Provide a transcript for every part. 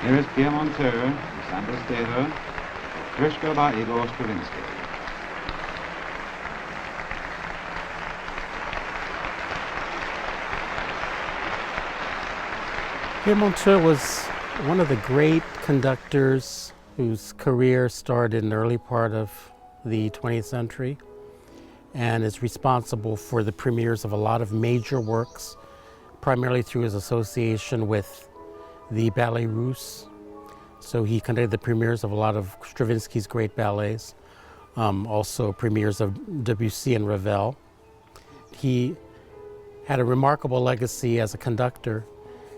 Here is Pierre Monteux, Sandra Staver, Trishka by Igor Stravinsky. Pierre Monteux was one of the great conductors whose career started in the early part of the 20th century and is responsible for the premieres of a lot of major works, primarily through his association with the Ballet Russe. So he conducted the premieres of a lot of Stravinsky's great ballets, also premieres of Debussy and Ravel. He had a remarkable legacy as a conductor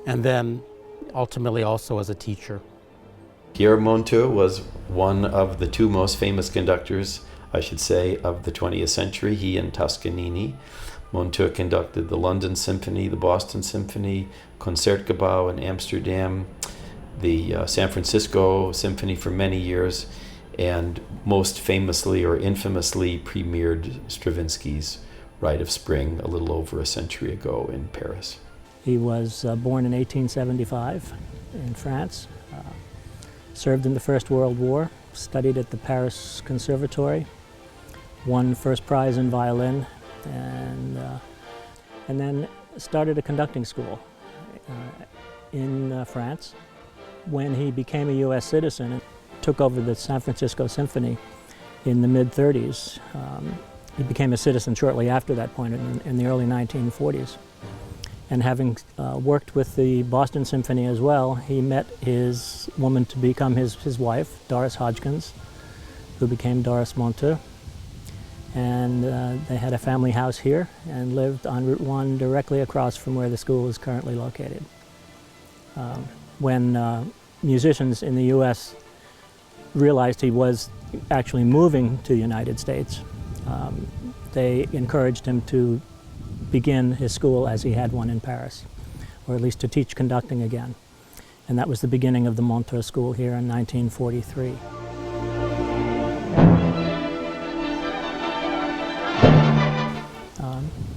and then ultimately also as a teacher. Pierre Monteux was one of the two most famous conductors, I should say, of the 20th century, he and Toscanini. Monteux conducted the London Symphony, the Boston Symphony, Concertgebouw in Amsterdam, the San Francisco Symphony for many years, and most famously or infamously premiered Stravinsky's Rite of Spring a little over a century ago in Paris. He was born in 1875 in France, served in the First World War, studied at the Paris Conservatory, won first prize in violin, and then started a conducting school in France. When he became a U.S. citizen and took over the San Francisco Symphony in the mid-30s, he became a citizen shortly after that point in the early 1940s. And having worked with the Boston Symphony as well, he met his woman to become his wife, Doris Hodgkins, who became Doris Monteux. And they had a family house here and lived on Route 1 directly across from where the school is currently located. When musicians in the U.S. realized he was actually moving to the United States, they encouraged him to begin his school as he had one in Paris, or at least to teach conducting again. And that was the beginning of the Monteux School here in 1943.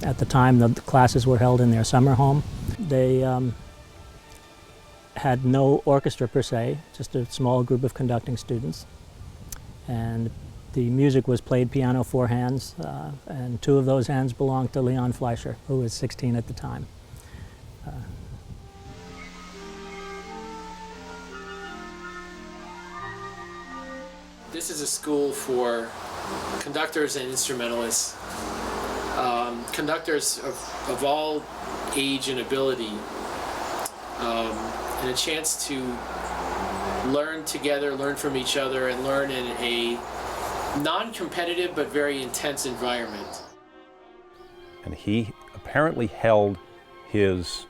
At the time, the classes were held in their summer home. They had no orchestra per se, just a small group of conducting students. And the music was played piano four hands, and two of those hands belonged to Leon Fleischer, who was 16 at the time. This is a school for conductors and instrumentalists, conductors of all age and ability, and a chance to learn together, learn from each other, and learn in a non-competitive but very intense environment. And he apparently held his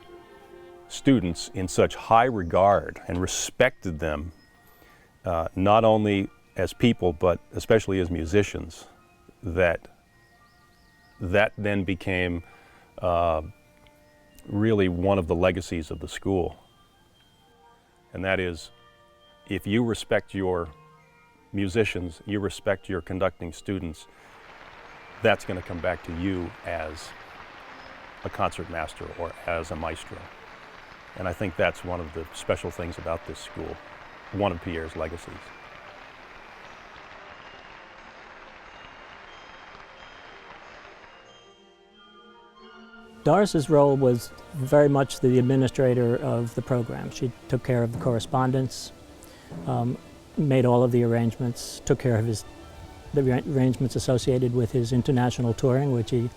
students in such high regard and respected them, not only as people but especially as musicians, that then became really one of the legacies of the school. And that is, if you respect your musicians, you respect your conducting students, that's going to come back to you as a concert master or as a maestro. And I think that's one of the special things about this school, one of Pierre's legacies. Doris's role was very much the administrator of the program. She took care of the correspondence, made all of the arrangements, took care of the arrangements associated with his international touring, which he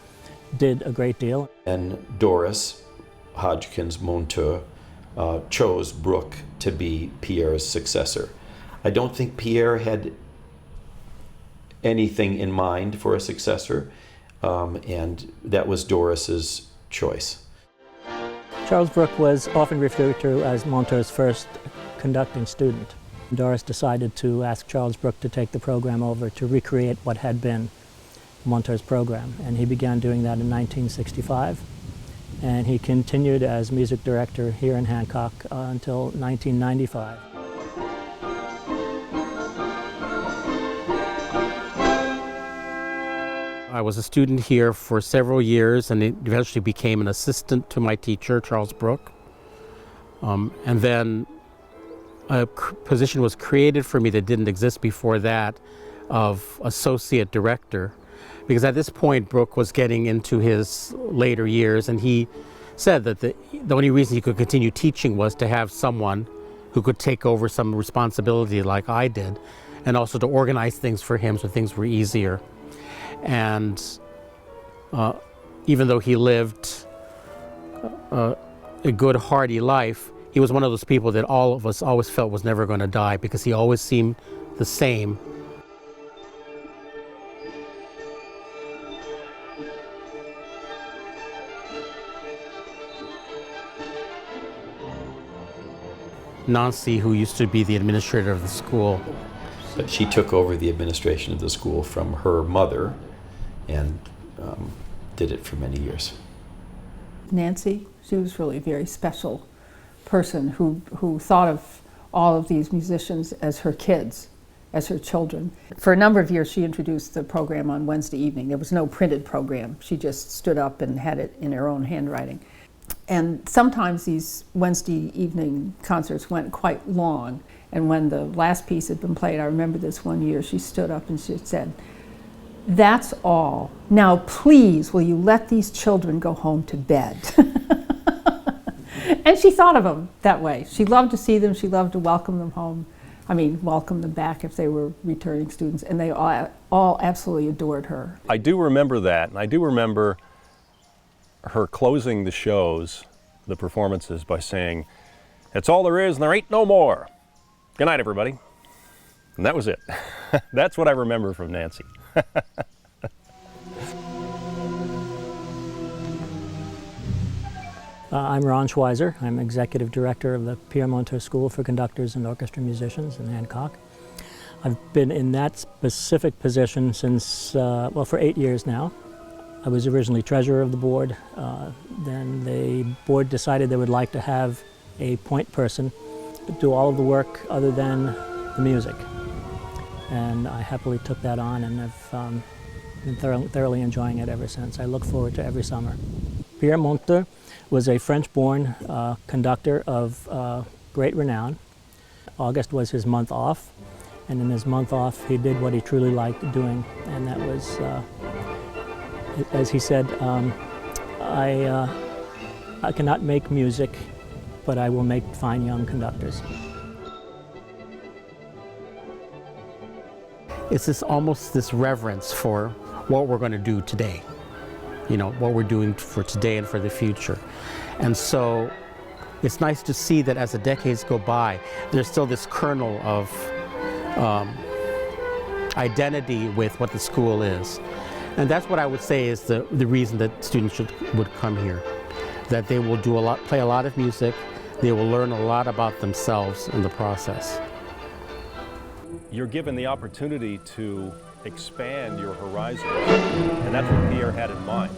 did a great deal. And Doris Hodgkins Monteux chose Bruck to be Pierre's successor. I don't think Pierre had anything in mind for a successor, and that was Doris's choice. Charles Bruck was often referred to as Monteux's first conducting student. Doris decided to ask Charles Bruck to take the program over to recreate what had been Monteux's program, and he began doing that in 1965. And he continued as music director here in Hancock until 1995. I was a student here for several years and eventually became an assistant to my teacher, Charles Bruck. And then a position was created for me that didn't exist before that, of associate director, because at this point Bruck was getting into his later years, and he said that the only reason he could continue teaching was to have someone who could take over some responsibility like I did, and also to organize things for him so things were easier. And even though he lived a good, hearty life, he was one of those people that all of us always felt was never going to die, because he always seemed the same. Nancy, who used to be the administrator of the school. But she took over the administration of the school from her mother and did it for many years. Nancy, she was really a very special person who thought of all of these musicians as her kids, as her children. For a number of years, she introduced the program on Wednesday evening. There was no printed program. She just stood up and had it in her own handwriting. And sometimes these Wednesday evening concerts went quite long. And when the last piece had been played, I remember this one year, she stood up and she said, "That's all. Now please, will you let these children go home to bed?" And she thought of them that way. She loved to see them. She loved to welcome them home. I mean, welcome them back if they were returning students. And they all absolutely adored her. I do remember that, and I do remember her closing the shows, the performances, by saying, "That's all there is and there ain't no more. Good night, everybody." And that was it. That's what I remember from Nancy. I'm Ron Schwizer. I'm Executive Director of the Pierre Monteux School for Conductors and Orchestra Musicians in Hancock. I've been in that specific position since, well, for 8 years now. I was originally treasurer of the board. Then the board decided they would like to have a point person do all of the work other than the music. And I happily took that on, and I've been thoroughly enjoying it ever since. I look forward to every summer. Pierre Monteux was a French-born conductor of great renown. August was his month off, and in his month off he did what he truly liked doing, and that was, as he said, I cannot make music, but I will make fine young conductors. It's almost this reverence for what we're going to do today, you know, what we're doing for today and for the future. And so it's nice to see that as the decades go by, there's still this kernel of identity with what the school is. And that's what I would say is the reason that students would come here. That they will play a lot of music, they will learn a lot about themselves in the process. You're given the opportunity to expand your horizons, and that's what Pierre had in mind.